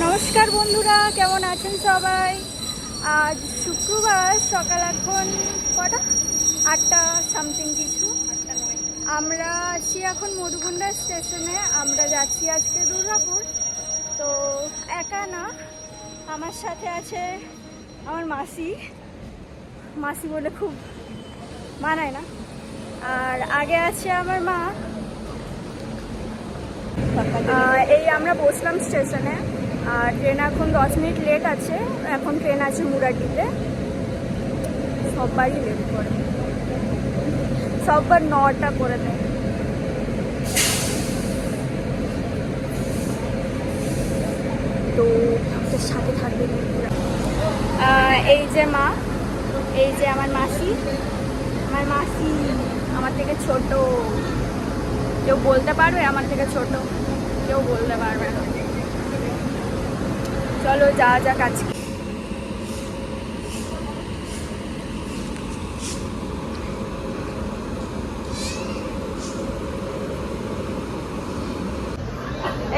নমস্কার বন্ধুরা, কেমন আছেন সবাই? আজ শুক্রবার, সকাল এখন কটা, 8টা সামথিং কিছু। আমরা আছি এখন মধুকুণ্ডা স্টেশনে। আমরা যাচ্ছি আজকে দুর্গাপুর। তো একা না, আমার সাথে আছে আমার মাসি। মাসি বলে খুব মানায় না। আর আগে আছে আমার মা। এই আমরা বসলাম স্টেশনে। আর ট্রেন এখন 10 মিনিট লেট আছে। এখন ট্রেন আছে মুরাটিতে। সববারই লেট করে, সববার 9টা করে দেয়। তো আমাদের সাথে থাকবে। এই যে মা, এই যে আমার মাসি। আমার মাসি আমার থেকে ছোট। কেউ বলতে পারবে আমার থেকে ছোট? কেউ বলতে পারবে না। চলো যা যাক আজকে।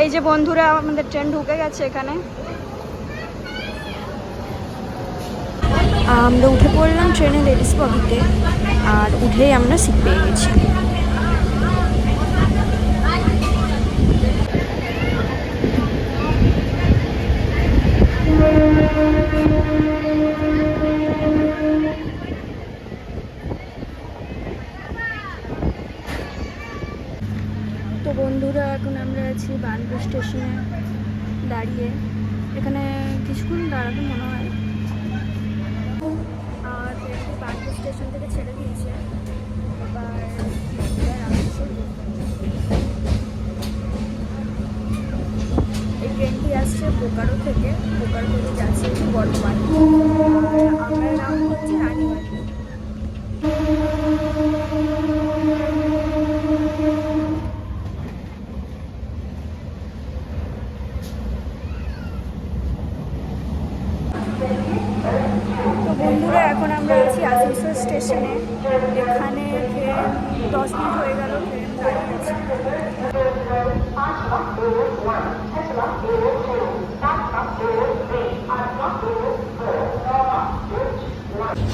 এই যে বন্ধুরা, আমাদের ট্রেন ঢুকে গেছে এখানে। আমরা উঠে পড়লাম ট্রেনে লেডিস বগিতে। আর উঠেই আমরা সিট পেয়ে গেছি। তো বন্ধুরা, এখন আমরা আছি বার্নপুর স্টেশনে দাঁড়িয়ে। এখানে কিছুক্ষণ দাঁড়াতে মনে হয়। আর ট্রেনটি বার্নপুর স্টেশন থেকে ছেড়ে দিয়েছে। এবার এই ট্রেনটি আসছে বোকারো থেকে। বোকারো থেকে যাচ্ছে বর্ধমান। আর আমার নাম হচ্ছে রানীবাড়ি। তো বন্ধুরা, এখন আমরা আছি আসানসোল স্টেশনে। এখানে ট্রেন 10 মিনিট হয়ে গেল, ট্রেন দাঁড়িয়ে আছে।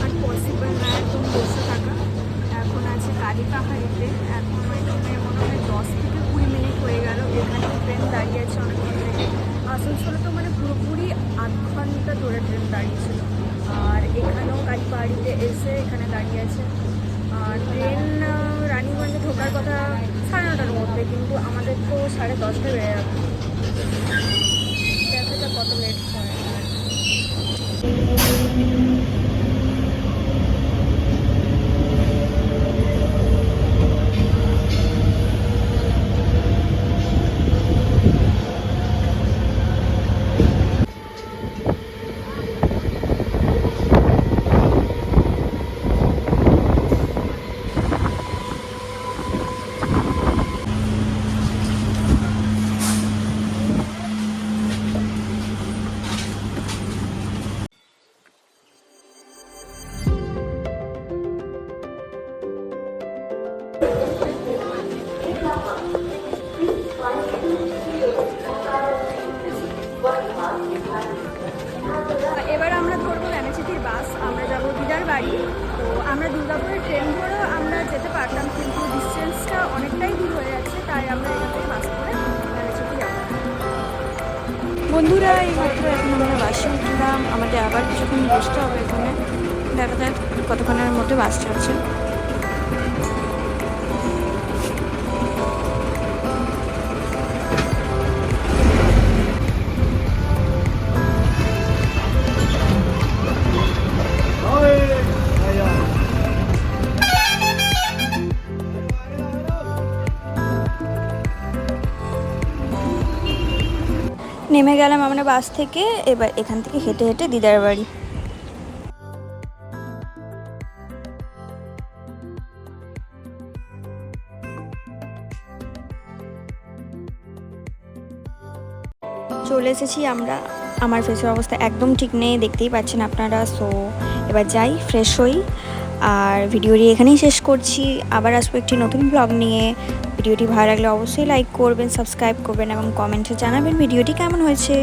আর পসিবল না একদম বসে থাকা। এখন আছে কালিকাহারিতে। এখন এখানে মনে হয় 10 থেকে 20 মিনিট হয়ে গেল। এখানে ট্রেন দাঁড়িয়ে আছে অনেকক্ষণ থেকে। আসানসোলে তো মানে পুরোপুরি 8 ঘন্টা ধরে ট্রেন দাঁড়িয়েছিল। আর এখানেও কালীবাড়িতে এসে এখানে দাঁড়িয়ে আছে। আর ট্রেন রানীগঞ্জে ঢোকার কথা 9:30টার মধ্যে, কিন্তু আমাদের তো 10:30 বেড়ে যাবে। দেখা যাক কত লেট হয়। এবার আমরা ধরবো রানাচিতির বাস। আমরা যাবো দিদার বাড়ি। তো আমরা দুর্গাপুরের ট্রেন ধরেও আমরা যেতে পারতাম, কিন্তু ডিস্টেন্সটা অনেকটাই দূর হয়ে যাচ্ছে। তাই আমরা এখান থেকে বাস করে রানাচিতি যাবো। বন্ধুরা, এই মাত্র এখন আমরা বাসে উঠলাম। আমাদের আবার কিছুক্ষণ বসতে হবে এখানে। দেখা যাক কতক্ষণের মধ্যে বাস ছাড়ছে। নেমে গেলাম আমরা বাস থেকে। এবার এখান থেকে হেঁটে হেঁটে দিদার বাড়ি। চলে এসেছি আমরা। আমার ফেসের অবস্থা একদম ঠিক নেই, দেখতেই পাচ্ছেন আপনারা। সো এবার যাই, ফ্রেশ হই। আর ভিডিওটি এখানেই শেষ করছি। আবার আসবো একটি নতুন ব্লগ নিয়ে। ভিডিওটি ভালো লাগলে অবশ্যই লাইক করবেন, সাবস্ক্রাইব করবেন এবং কমেন্টে জানাবেন ভিডিওটি কেমন হয়েছে।